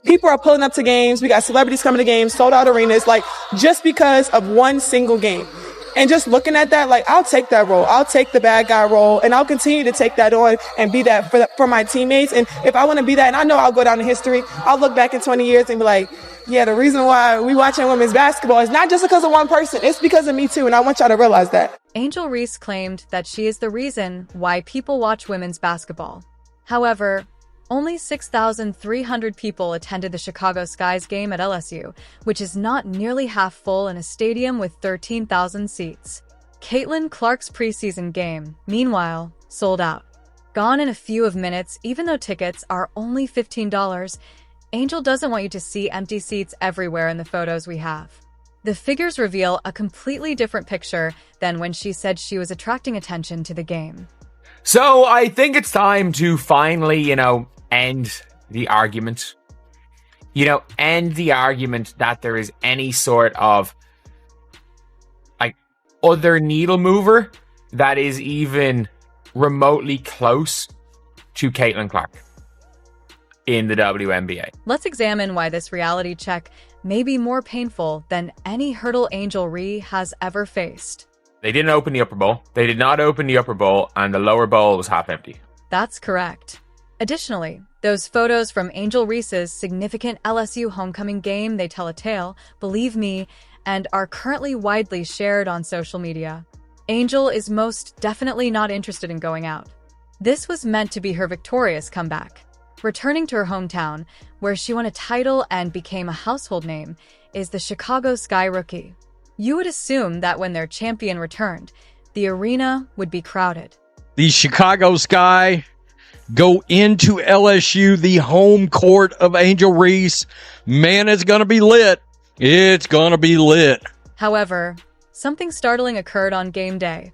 People are pulling up to games. We got celebrities coming to games, sold out arenas, like just because of one single game. And just looking at that, like, I'll take that role. I'll take the bad guy role, and I'll continue to take that on and be that for my teammates. And if I want to be that, and I know I'll go down in history, I'll look back in 20 years and be like, yeah, the reason why we watching women's basketball is not just because of one person. It's because of me too, and I want y'all to realize that. Angel Reese claimed that she is the reason why people watch women's basketball. However, only 6,300 people attended the Chicago Sky's game at LSU, which is not nearly half full in a stadium with 13,000 seats. Caitlin Clark's preseason game, meanwhile, sold out. Gone in a few minutes, even though tickets are only $15, Angel doesn't want you to see empty seats everywhere in the photos we have. The figures reveal a completely different picture than when she said she was attracting attention to the game. So I think it's time to finally, end the argument. End the argument that there is any sort of other needle mover that is even remotely close to Caitlin Clark in the WNBA. Let's examine why this reality check may be more painful than any hurdle Angel Reese has ever faced. They didn't open the upper bowl. They did not open the upper bowl, and the lower bowl was half empty. That's correct. Additionally, those photos from Angel Reese's significant LSU homecoming game, they tell a tale, believe me, and are currently widely shared on social media. Angel is most definitely not interested in going out. This was meant to be her victorious comeback. Returning to her hometown, where she won a title and became a household name, is the Chicago Sky rookie. You would assume that when their champion returned, the arena would be crowded. The Chicago Sky go into LSU, the home court of Angel Reese. Man, it's going to be lit. It's going to be lit. However, something startling occurred on game day.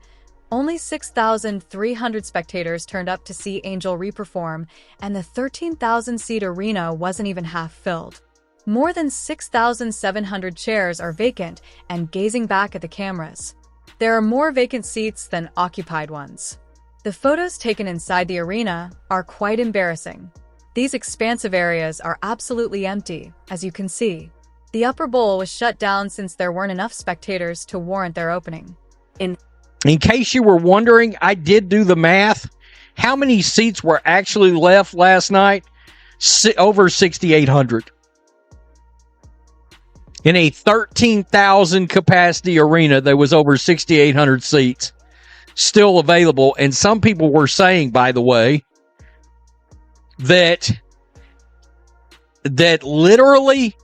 Only 6,300 spectators turned up to see Angel Reese perform, and the 13,000-seat arena wasn't even half filled. More than 6,700 chairs are vacant and gazing back at the cameras. There are more vacant seats than occupied ones. The photos taken inside the arena are quite embarrassing. These expansive areas are absolutely empty, as you can see. The upper bowl was shut down since there weren't enough spectators to warrant their opening. In case you were wondering, I did do the math. How many seats were actually left last night? Over 6,800. In a 13,000 capacity arena, there was over 6,800 seats still available. And some people were saying, by the way, that literally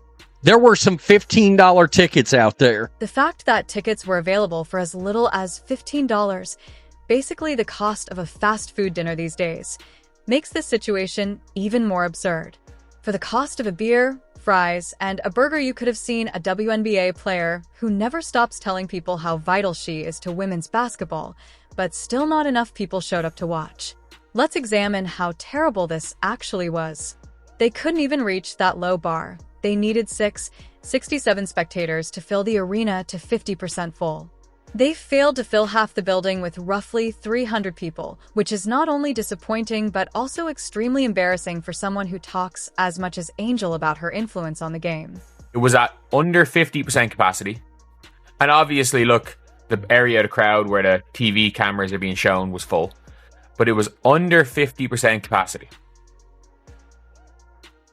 there were some $15 tickets out there. The fact that tickets were available for as little as $15, basically the cost of a fast food dinner these days, makes this situation even more absurd. For the cost of a beer, fries, and a burger, you could have seen a WNBA player who never stops telling people how vital she is to women's basketball, but still not enough people showed up to watch. Let's examine how terrible this actually was. They couldn't even reach that low bar. They needed 67 spectators to fill the arena to 50% full. They failed to fill half the building with roughly 300 people, which is not only disappointing but also extremely embarrassing for someone who talks as much as Angel about her influence on the game. It was at under 50% capacity. And obviously, look, the area of the crowd where the TV cameras are being shown was full. But it was under 50% capacity.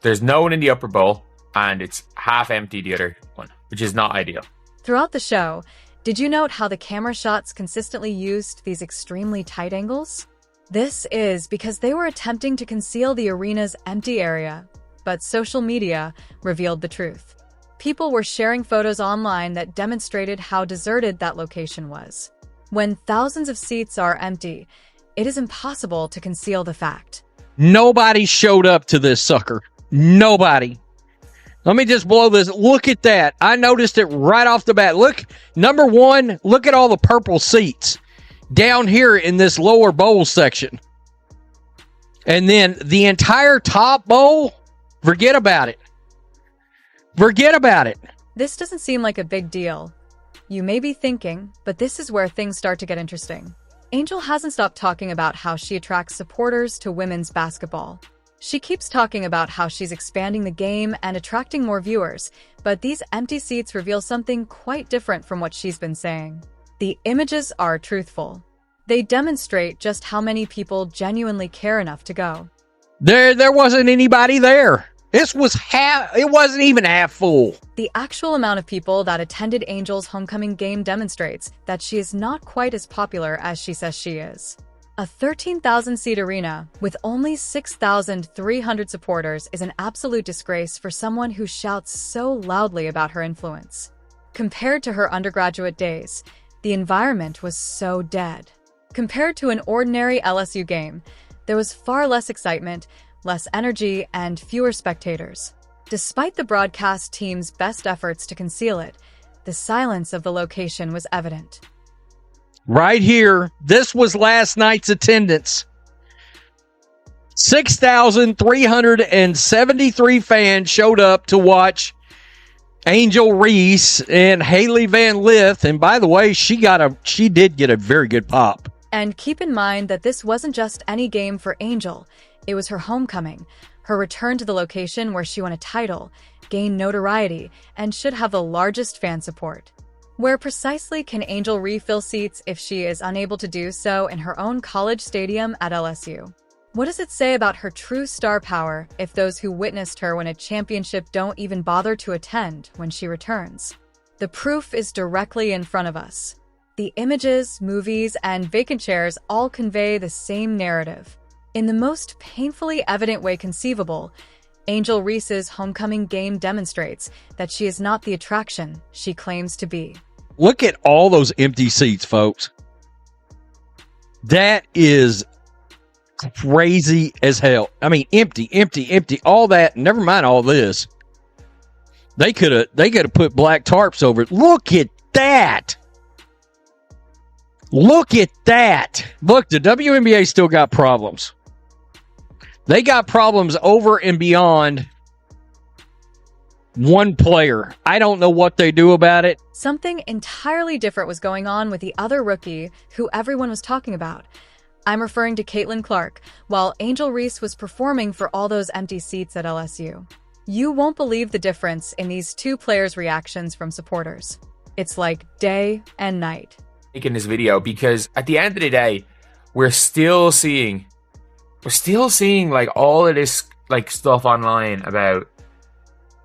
There's no one in the upper bowl, and it's half empty the other one, which is not ideal. Throughout the show, did you note how the camera shots consistently used these extremely tight angles? This is because they were attempting to conceal the arena's empty area, but social media revealed the truth. People were sharing photos online that demonstrated how deserted that location was. When thousands of seats are empty, it is impossible to conceal the fact. Nobody showed up to this sucker. Nobody. Let me just blow this. Look at that. I noticed it right off the bat. Look, number one, look at all the purple seats down here in this lower bowl section. And then the entire top bowl, forget about it. Forget about it. This doesn't seem like a big deal. You may be thinking, but this is where things start to get interesting. Angel hasn't stopped talking about how she attracts supporters to women's basketball. She keeps talking about how she's expanding the game and attracting more viewers, but these empty seats reveal something quite different from what she's been saying. The images are truthful. They demonstrate just how many people genuinely care enough to go. There wasn't anybody there. It wasn't even half full. The actual amount of people that attended Angel's homecoming game demonstrates that she is not quite as popular as she says she is. A 13,000-seat arena with only 6,300 supporters is an absolute disgrace for someone who shouts so loudly about her influence. Compared to her undergraduate days, the environment was so dead. Compared to an ordinary LSU game, there was far less excitement, less energy, and fewer spectators. Despite the broadcast team's best efforts to conceal it, the silence of the location was evident. Right here, this was last night's attendance. 6,373 fans showed up to watch Angel Reese and Haley Van Lith. And by the way, she did get a very good pop. And keep in mind that this wasn't just any game for Angel. It was her homecoming, her return to the location where she won a title, gained notoriety, and should have the largest fan support. Where precisely can Angel refill seats if she is unable to do so in her own college stadium at LSU? What does it say about her true star power if those who witnessed her win a championship don't even bother to attend when she returns? The proof is directly in front of us. The images, movies, and vacant chairs all convey the same narrative. In the most painfully evident way conceivable, Angel Reese's homecoming game demonstrates that she is not the attraction she claims to be. Look at all those empty seats, folks. That is crazy as hell. I mean, empty, all that. Never mind all this. They could have put black tarps over it. Look at that. Look at that. Look, the WNBA still got problems. They got problems over and beyond one player. I don't know what they do about it. Something entirely different was going on with the other rookie who everyone was talking about. I'm referring to Caitlin Clark, while Angel Reese was performing for all those empty seats at LSU. You won't believe the difference in these two players' reactions from supporters. It's like day and night. In this video, because at the end of the day, we're still seeing like all of this like stuff online about,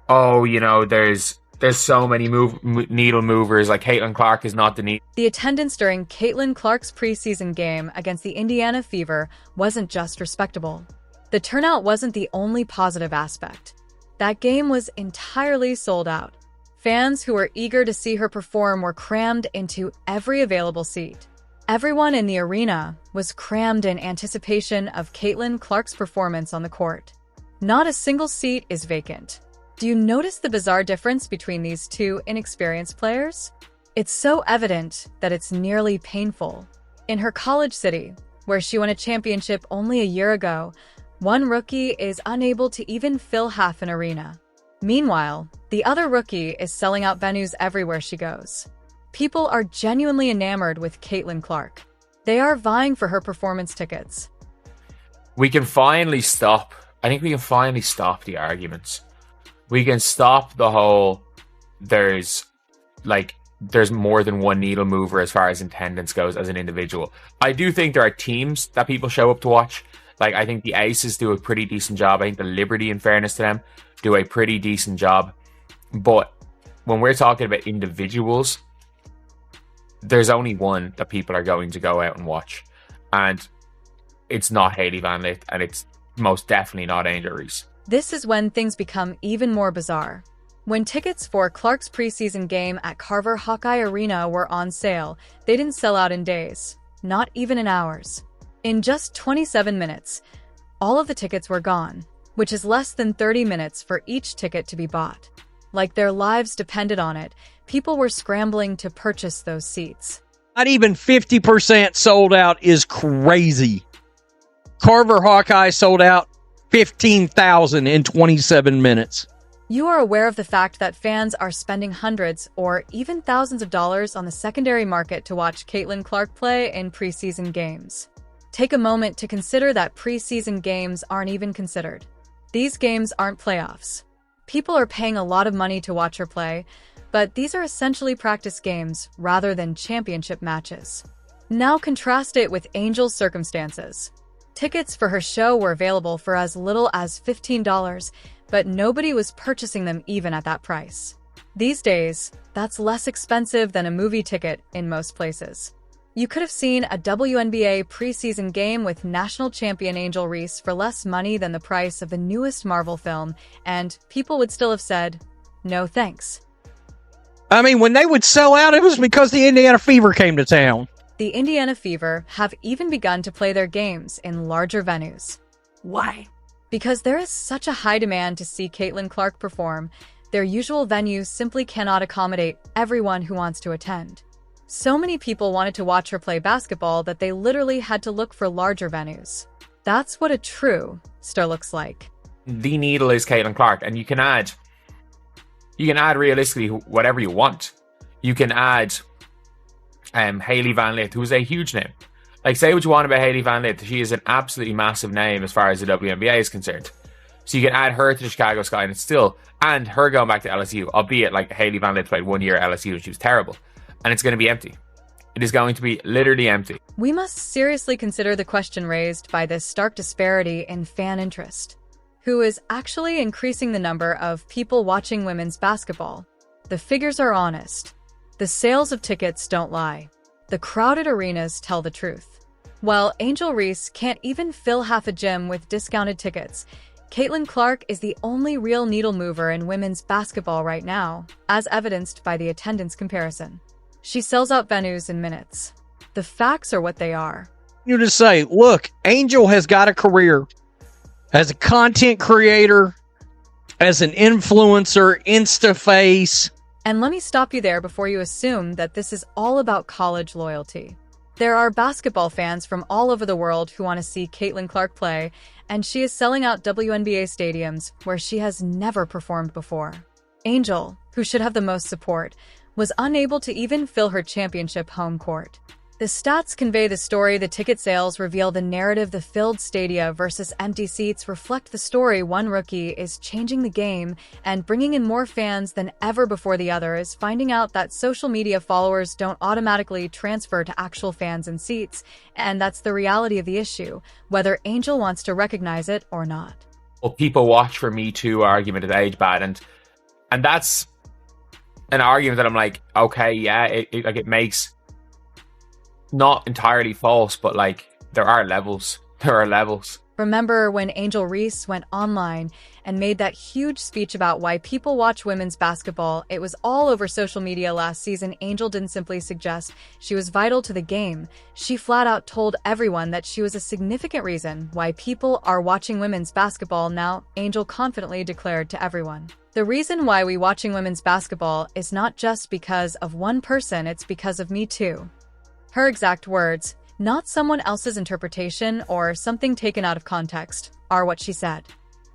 oh, you know, there's so many needle movers, like Caitlin Clark is not the needle. The attendance during Caitlin Clark's preseason game against the Indiana Fever wasn't just respectable. The turnout wasn't the only positive aspect. That game was entirely sold out. Fans who were eager to see her perform were crammed into every available seat. Everyone in the arena was crammed in anticipation of Caitlin Clark's performance on the court. Not a single seat is vacant. Do you notice the bizarre difference between these two inexperienced players? It's so evident that it's nearly painful. In her college city, where she won a championship only a year ago, one rookie is unable to even fill half an arena. Meanwhile, the other rookie is selling out venues everywhere she goes. People are genuinely enamored with Caitlin Clark. They are vying for her performance tickets. I think we can finally stop the arguments. We can stop the whole, there's more than one needle mover as far as attendance goes as an individual. I do think there are teams that people show up to watch. Like, I think the Aces do a pretty decent job. I think the Liberty, in fairness to them, do a pretty decent job. But when we're talking about individuals, there's only one that people are going to go out and watch. And it's not Haley Van Lith, and it's most definitely not Angel Reese. This is when things become even more bizarre. When tickets for Clark's preseason game at Carver Hawkeye Arena were on sale, they didn't sell out in days, not even in hours. In just 27 minutes, all of the tickets were gone, which is less than 30 minutes for each ticket to be bought. Like their lives depended on it, people were scrambling to purchase those seats. Not even 50% sold out is crazy. Carver Hawkeye sold out 15,000 in 27 minutes. You are aware of the fact that fans are spending hundreds or even thousands of dollars on the secondary market to watch Caitlin Clark play in preseason games. Take a moment to consider that preseason games aren't even considered. These games aren't playoffs. People are paying a lot of money to watch her play, but these are essentially practice games rather than championship matches. Now contrast it with Angel's circumstances. Tickets for her show were available for as little as $15, but nobody was purchasing them even at that price. These days, that's less expensive than a movie ticket in most places. You could have seen a WNBA preseason game with national champion Angel Reese for less money than the price of the newest Marvel film, and people would still have said, no thanks. I mean, when they would sell out, it was because the Indiana Fever came to town. The Indiana Fever have even begun to play their games in larger venues. Why? Because there is such a high demand to see Caitlin Clark perform, their usual venues simply cannot accommodate everyone who wants to attend. So many people wanted to watch her play basketball that they literally had to look for larger venues. That's what a true star looks like. The needle is Caitlin Clark, and you can add realistically whatever you want. You can add Hailey Van Lith, who's a huge name. Like, say what you want about Hailey Van Lith, she is an absolutely massive name as far as the WNBA is concerned. So you can add her to the Chicago Sky, and it's still, and her going back to LSU, albeit like Hailey Van Lith played 1 year at LSU and she was terrible. And it's going to be empty. It is going to be literally empty. We must seriously consider the question raised by this stark disparity in fan interest. Who is actually increasing the number of people watching women's basketball? The figures are honest. The sales of tickets don't lie. The crowded arenas tell the truth. While Angel Reese can't even fill half a gym with discounted tickets, Caitlin Clark is the only real needle mover in women's basketball right now, as evidenced by the attendance comparison. She sells out venues in minutes. The facts are what they are. You just say, look, Angel has got a career as a content creator, as an influencer, Instaface. And let me stop you there before you assume that this is all about college loyalty. There are basketball fans from all over the world who want to see Caitlin Clark play, and she is selling out WNBA stadiums where she has never performed before. Angel, who should have the most support, was unable to even fill her championship home court. The stats convey the story. The ticket sales reveal the narrative. The filled stadia versus empty seats reflect the story. One rookie is changing the game and bringing in more fans than ever before. The other is finding out that social media followers don't automatically transfer to actual fans and seats, and that's the reality of the issue, whether Angel wants to recognize it or not. Well, people watch for Me Too argument at age bad, and that's an argument that I'm like, okay, yeah, it makes not entirely false, but like there are levels. Remember when Angel Reese went online and made that huge speech about why people watch women's basketball? It was all over social media last season. Angel didn't simply suggest she was vital to the game. She flat out told everyone that she was a significant reason why people are watching women's basketball now. Angel confidently declared to everyone, the reason why we watching women's basketball is not just because of one person, it's because of me too. Her exact words, not someone else's interpretation or something taken out of context, are what she said.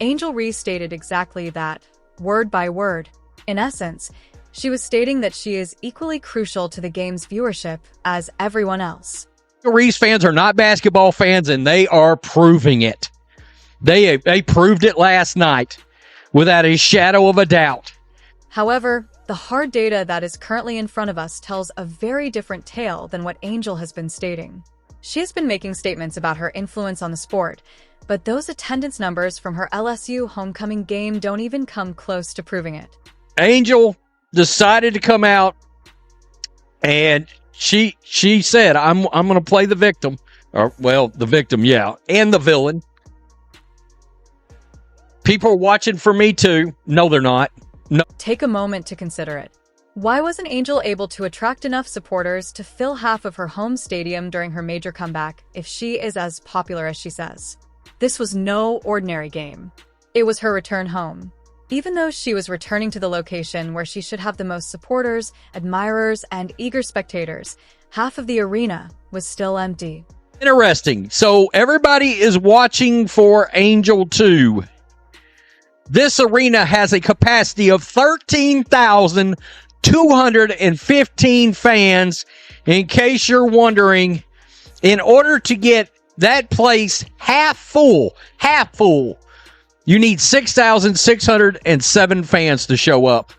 Angel Reese stated exactly that, word by word. In essence, she was stating that she is equally crucial to the game's viewership as everyone else. Reese fans are not basketball fans, and they are proving it. They proved it last night without a shadow of a doubt. However, the hard data that is currently in front of us tells a very different tale than what Angel has been stating. She has been making statements about her influence on the sport, but those attendance numbers from her LSU homecoming game don't even come close to proving it. Angel decided to come out, and she said, I'm going to play the victim. Or, well, the victim, yeah, and the villain. People are watching for me too. No, they're not. No. Take a moment to consider it. Why wasn't Angel able to attract enough supporters to fill half of her home stadium during her major comeback if she is as popular as she says? This was no ordinary game. It was her return home. Even though she was returning to the location where she should have the most supporters, admirers, and eager spectators, half of the arena was still empty. Interesting. So everybody is watching for Angel 2. This arena has a capacity of 13,215 fans. In case you're wondering, in order to get That place half full. You need 6,607 fans to show up.